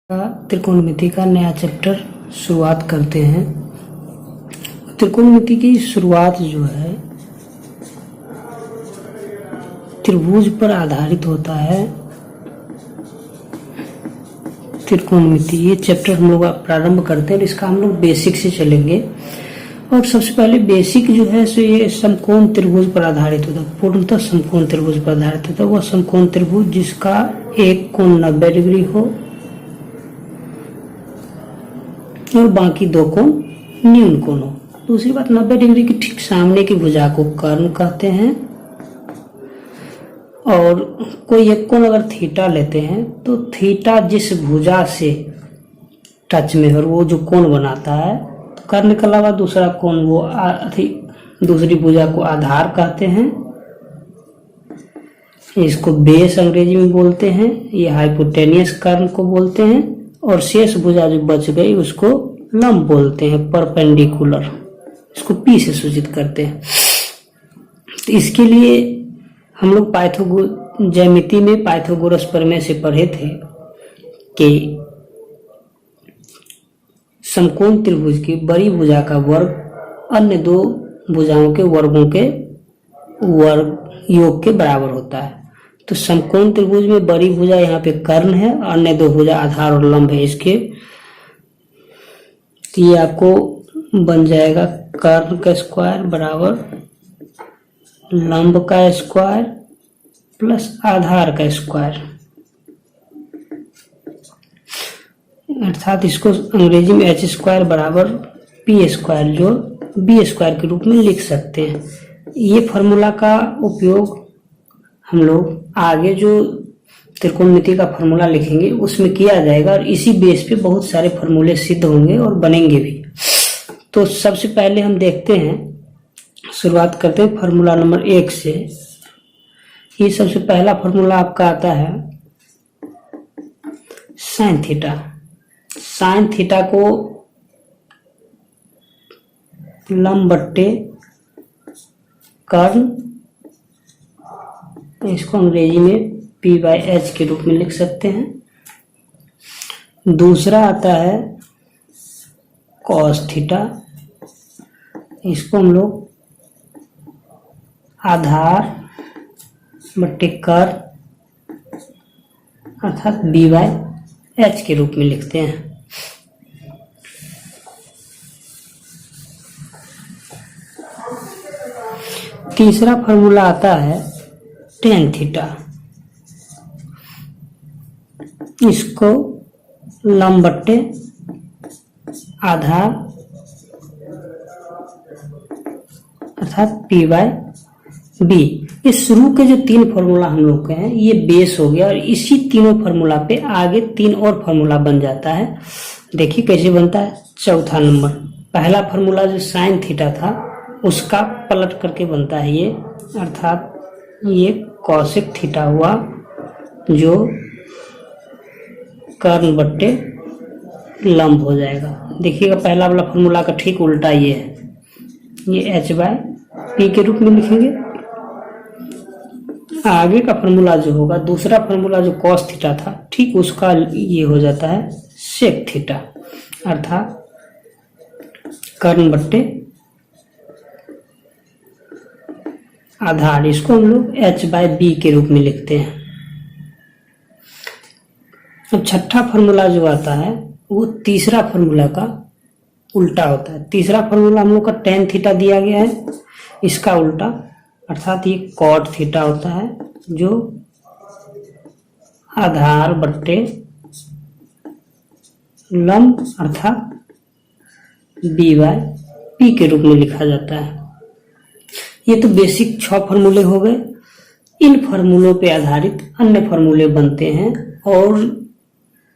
त्रिकोणमिति का नया चैप्टर शुरुआत करते हैं। त्रिकोणमिति की शुरुआत जो है त्रिभुज पर आधारित होता है। त्रिकोणमिति ये चैप्टर हम लोग प्रारंभ करते हैं। इसका हम लोग बेसिक से चलेंगे और सबसे पहले बेसिक जो है सो ये समकोण त्रिभुज पर आधारित होता है। पूर्णतः समकोण त्रिभुज पर आधारित होता है। वह समकोण त्रिभुज जिसका एक कोण 90 डिग्री हो और बाकी दो कोण न्यून कोण हो। दूसरी बात, 90 डिग्री की ठीक सामने की भुजा को कर्ण कहते हैं। और कोई एक कोण अगर थीटा लेते हैं तो थीटा जिस भुजा से टच में और वो जो कोण बनाता है, तो कर्ण के अलावा दूसरा कोण वो दूसरी भुजा को आधार कहते हैं। इसको बेस अंग्रेजी में बोलते हैं। ये हाइपोटेनियस कर्ण को बोलते हैं। और शेष भुजा जो बच गई उसको लंब बोलते हैं, परपेंडिकुलर। इसको पी से सूचित करते हैं। तो इसके लिए हम लोग ज्यामिति में पाइथागोरस प्रमेय से पढ़े थे कि समकोण त्रिभुज की बड़ी भुजा का वर्ग अन्य दो भुजाओं के वर्गों के वर्ग योग के बराबर होता है। तो समकोण त्रिभुज में बड़ी भुजा यहाँ पे कर्ण है, अन्य दो भुजा आधार और लंब है इसके। तो ये आपको बन जाएगा कर्ण का स्क्वायर बराबर लंब का स्क्वायर प्लस आधार का स्क्वायर, अर्थात इसको अंग्रेजी में h स्क्वायर बराबर पी स्क्वायर जो बी स्क्वायर के रूप में लिख सकते हैं। ये फॉर्मूला का उपयोग हम लोग आगे जो त्रिकोणमिति का फॉर्मूला लिखेंगे उसमें किया जाएगा और इसी बेस पे बहुत सारे फॉर्मूले सिद्ध होंगे और बनेंगे भी। तो सबसे पहले हम देखते हैं, शुरुआत करते हैं फॉर्मूला नंबर 1 से। ये सबसे पहला फॉर्मूला आपका आता है साइन थीटा। साइन थीटा को लंब बट्टे कर्ण, इसको अंग्रेजी में p/h के रूप में लिख सकते हैं। दूसरा आता है cos थीटा। इसको हम लोग आधार बट्टे कर्ण अर्थात b/h के रूप में लिखते हैं। तीसरा फॉर्मूला आता है tan थीटा। इसको लंब बट्टे आधार अर्थात p/b। इस शुरू के जो तीन फॉर्मूला हम लोग के हैं ये बेस हो गया और इसी तीनों फॉर्मूला पे आगे तीन और फॉर्मूला बन जाता है। देखिए कैसे बनता है। चौथा नंबर, पहला फॉर्मूला जो साइन थीटा था उसका पलट करके बनता है ये, अर्थात ये कॉसेक थीटा हुआ जो कर्ण बट्टे लंब हो जाएगा। देखिएगा पहला वाला फॉर्मूला का ठीक उल्टा ये है। ये h/p के रूप में लिखेंगे। आगे का फॉर्मूला जो होगा, दूसरा फॉर्मूला जो cos थीटा था, ठीक उसका ये हो जाता है सेक थीटा, अर्थात कर्ण बट्टे आधार। इसको हम लोग h/b के रूप में लिखते हैं। अब छठा फॉर्मूला जो आता है वो तीसरा फॉर्मूला का उल्टा होता है। तीसरा फॉर्मूला हम लोग का tan थीटा दिया गया है, इसका उल्टा अर्थात ये cot थीटा होता है जो आधार बट्टे लंब अर्थात b/p के रूप में लिखा जाता है। ये तो बेसिक 6 फॉर्मूले हो गए। इन फॉर्मूलों पे आधारित अन्य फॉर्मूले बनते हैं और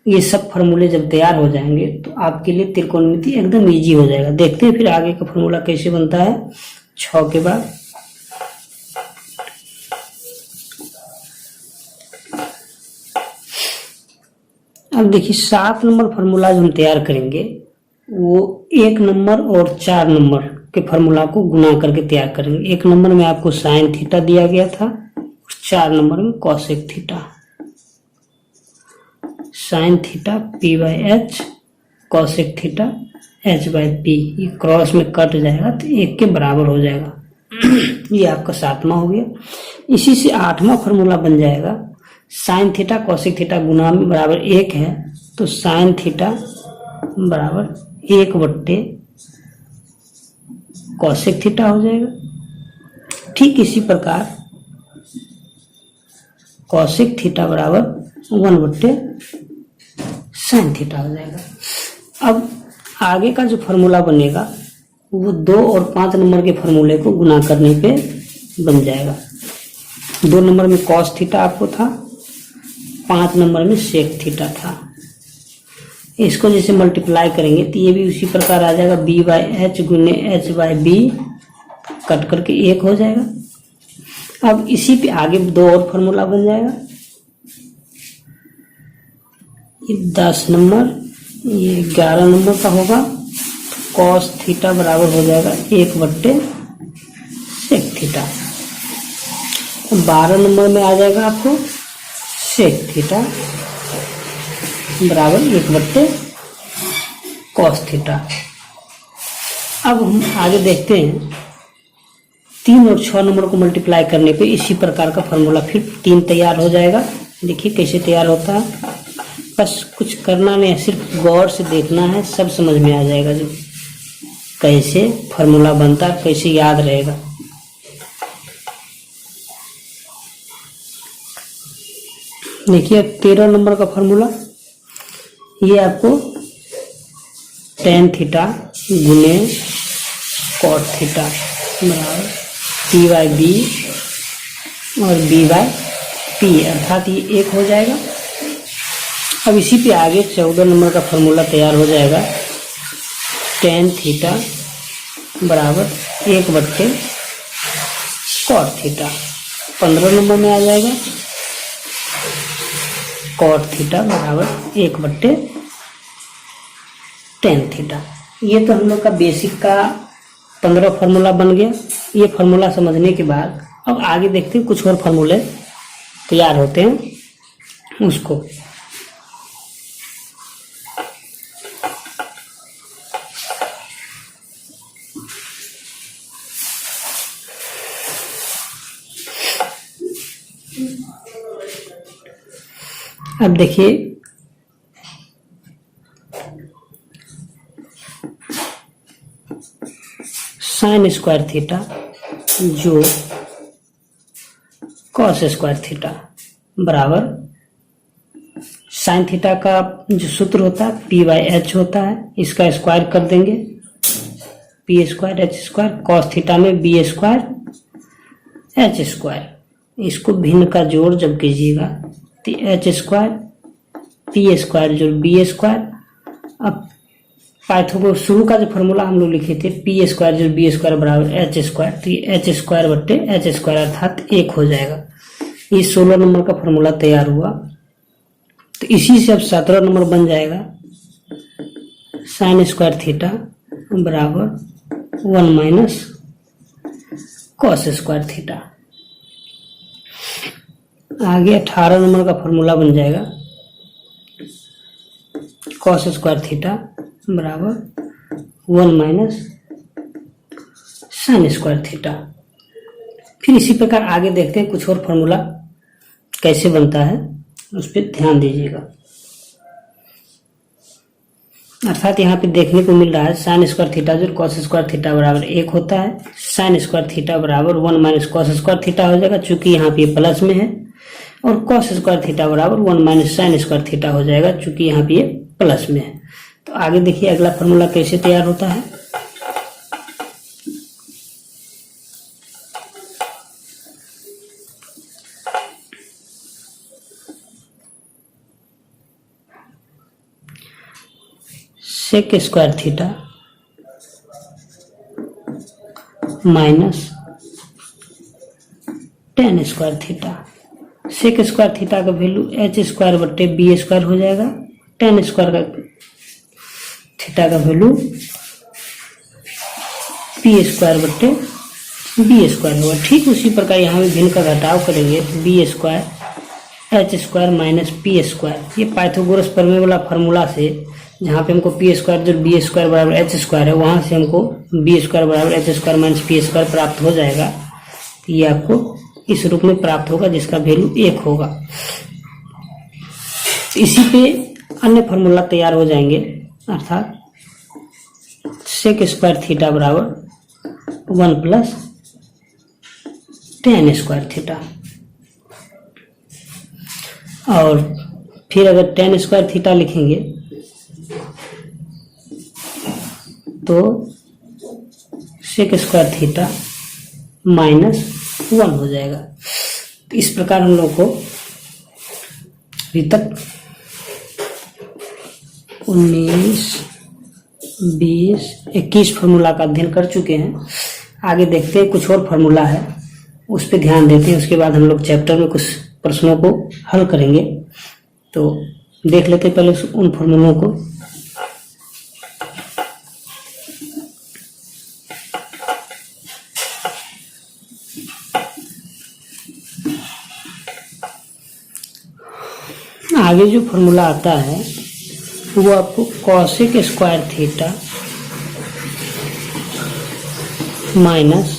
ये सब फॉर्मूले जब तैयार हो जाएंगे तो आपके लिए त्रिकोणमिति एकदम इजी हो जाएगा। देखते हैं फिर आगे का फॉर्मूला कैसे बनता है 6 के बाद। अब देखिए 7 नंबर फॉर्मूला जो हम तैयार करेंगे वो 1 नंबर और 4 नंबर के फॉर्मूला को गुना करके तैयार करेंगे। 1 नंबर में आपको साइन थीटा दिया गया था, 4 नंबर में cosec theta. Sine theta P by H, cosec theta H by P. ये क्रॉस में कट जाएगा तो 1 के बराबर हो जाएगा। ये आपका 7वां हो गया। इसी से 8वां फॉर्मूला बन जाएगा, साइन थीटा कॉसेक थीटा गुना में बराबर 1 है, तो साइन थीटा बराबर 1 बट्टे कॉसेक थीटा हो जाएगा। ठीक इसी प्रकार कॉसेक थीटा बराबर 1 बट्टे साइन थीटा हो जाएगा। अब आगे का जो फॉर्मूला बनेगा वो 2 और 5 नंबर के फॉर्मूले को गुना करने पे बन जाएगा। 2 नंबर में कॉस थीटा आपको था, 5 नंबर में सेक थीटा था। इसको जैसे मल्टीप्लाई करेंगे तो ये भी उसी प्रकार आ जाएगा, बी बाई एच गुने एच बाई बी, कट करके 1 हो जाएगा। अब इसी पे आगे 2 और फॉर्मूला बन जाएगा। ये 10 नंबर, ये 11 नंबर का होगा, कॉस थीटा बराबर हो जाएगा 1 बट्टे सेक थीटा। 12 नंबर में आ जाएगा आपको सेक थीटा बराबर 1 बट्टे कॉस थीटा। अब हम आगे देखते हैं 3 और 6 नंबर को मल्टीप्लाई करने पे इसी प्रकार का फॉर्मूला फिर 3 तैयार हो जाएगा। देखिए कैसे तैयार होता है, बस कुछ करना नहीं है, सिर्फ गौर से देखना है, सब समझ में आ जाएगा जो कैसे फॉर्मूला बनता है, कैसे याद रहेगा। देखिए अब 13 नंबर का फॉर्मूला, ये आपको टेन थीटा गुने कॉट थीटा बराबर टी बाई बी और बी बाई पी, अर्थात ये 1 हो जाएगा। अब इसी पे आगे 14 नंबर का फॉर्मूला तैयार हो जाएगा, टेन थीटा बराबर 1 बट्टे कॉट थीटा। 15 नंबर में आ जाएगा कॉट थीटा बराबर 1 बट्टे टेन थीटा। ये तो हम लोग का बेसिक का 15 फार्मूला बन गया। ये फार्मूला समझने के बाद अब आगे देखते हैं कुछ और फार्मूले तैयार होते हैं उसको। अब देखिए साइन स्क्वायर थीटा जो कॉस स्क्वायर थीटा बराबर साइन थीटा का जो सूत्र होता है पी बाई एच होता है, इसका स्क्वायर कर देंगे P square H square, cos theta में बी स्क्वायर एच स्क्वायर। इसको भिन्न का जोड़ जब कीजिएगा तो एच स्क्वायर पी स्क्वायर जो बी स्क्वायर। अब पाइथो को शुरू का जो फॉर्मूला हम लोग लिखे थे पी स्क्वायर जो बी स्क्वायर बराबर एच स्क्वायर, तो ये एच स्क्वायर बट्टे एच स्क्वायर अर्थात 1 हो जाएगा। ये 16 नंबर का फॉर्मूला तैयार हुआ। तो इसी से अब 17 नंबर बन जाएगा साइन स्क्वायर थीटा बराबर 1 माइनस कॉस स्क्वायर थीटा। आगे 18 नंबर का फॉर्मूला बन जाएगा कॉस स्क्वायर थीटा बराबर 1 माइनस साइन स्क्वायर थीटा। फिर इसी प्रकार आगे देखते हैं कुछ और फॉर्मूला कैसे बनता है, उस पर ध्यान दीजिएगा। अर्थात यहाँ पे देखने को मिल रहा है साइन स्क्वायर थीटा जो कॉस स्क्वायर थीटा बराबर 1 होता है, साइन स्क्वायर थीटा बराबर 1 माइनस कॉस स्क्वायर थीटा हो जाएगा चूंकि यहाँ पे प्लस में है, और कॉस स्क्वायर थीटा बराबर 1 माइनस साइन स्क्वायर थीटा हो जाएगा चूंकि यहाँ पे प्लस में है। तो आगे देखिए अगला फॉर्मूला कैसे तैयार होता है। Sec square theta minus tan square theta. Sec square theta का वैल्यू एच स्क्वायर बट्टे बी स्क्वायर हो जाएगा, टेन स्क्वायर का थीटा का वैल्यू पी स्क्वायर बट्टे बी स्क्वायर होगा। ठीक उसी प्रकार यहाँ भी भिन्न का घटाव करेंगे B square H square minus P square, ये पाइथागोरस प्रमेय वाला फार्मूला से जहाँ पे हमको पी स्क्वायर जो बी स्क्वायर बराबर एच स्क्वायर है, वहाँ से हमको बी स्क्वायर बराबर H square minus P square प्राप्त हो जाएगा। तो ये आपको इस रूप में प्राप्त होगा जिसका वैल्यू 1 होगा। इसी पे अन्य फार्मूला तैयार हो जाएंगे, अर्थात सेक स्क्वायर थीटा बराबर 1 प्लस tan स्क्वायर थीटा। और फिर अगर tan स्क्वायर थीटा लिखेंगे तो सेक स्क्वायर थीटा माइनस 1 हो जाएगा। तो इस प्रकार हम लोग को अभी तक 19, 20, 21 फार्मूला का अध्ययन कर चुके हैं। आगे देखते हैं कुछ और फार्मूला है, उस पर ध्यान देते हैं। उसके बाद हम लोग चैप्टर में कुछ प्रश्नों को हल करेंगे। तो देख लेते हैं पहले उन फार्मूलों को। आगे जो फार्मूला आता है वो आपको cosec square theta minus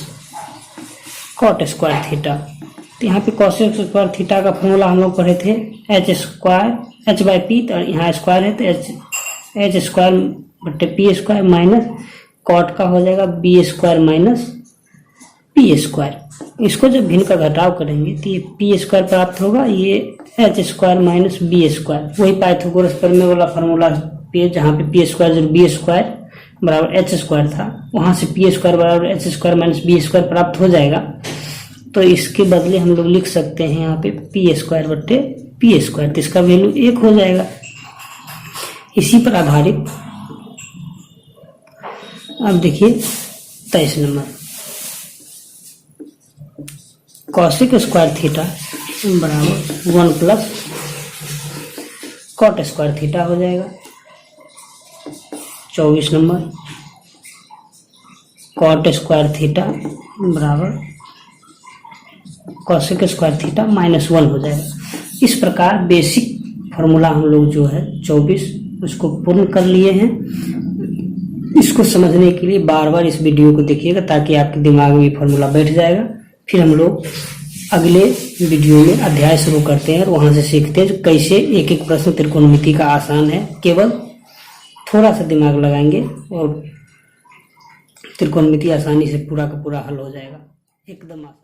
cot square theta. तो यहाँ पे कॉसेक स्क्वायर थीटा का फार्मूला हम लोग पढ़े थे H square H by P, तो यहाँ स्क्वायर है तो एच स्क्वायर बटे पी स्क्वायर माइनस कॉट का हो जाएगा B square minus P square. इसको जब भिन्न का घटाव करेंगे तो ये पी स्क्वायर प्राप्त होगा, ये H square minus B square, वही पाइथागोरस प्रमेय वाला फार्मूला पे जहाँ पे पी स्क्वायर जो बी स्क्वायर बराबर एच स्क्वायर था, वहां से पी स्क्वायर बराबर H square minus B square प्राप्त हो जाएगा। तो इसके बदले हम लोग लिख सकते हैं यहाँ पे पी स्क्वायर बटे पी स्क्वायर, तो इसका वैल्यू 1 हो जाएगा। इसी पर आधारित अब देखिए 23 नंबर, कॉसेक स्क्वायर थीटा बराबर 1 प्लस कॉट स्क्वायर थीटा हो जाएगा। 24 नंबर, कॉट स्क्वायर थीटा बराबर कॉसेक स्क्वायर थीटा माइनस 1 हो जाएगा। इस प्रकार बेसिक फार्मूला हम लोग जो है 24 उसको पूर्ण कर लिए हैं। इसको समझने के लिए बार बार इस वीडियो को देखिएगा ताकि आपके दिमाग में फार्मूला बैठ जाएगा। फिर हम लोग अगले वीडियो में अध्याय शुरू करते हैं और वहां से सीखते हैं कैसे एक एक प्रश्न त्रिकोणमिति का आसान है। केवल थोड़ा सा दिमाग लगाएंगे और त्रिकोणमिति आसानी से पूरा का पूरा हल हो जाएगा, एकदम आसान।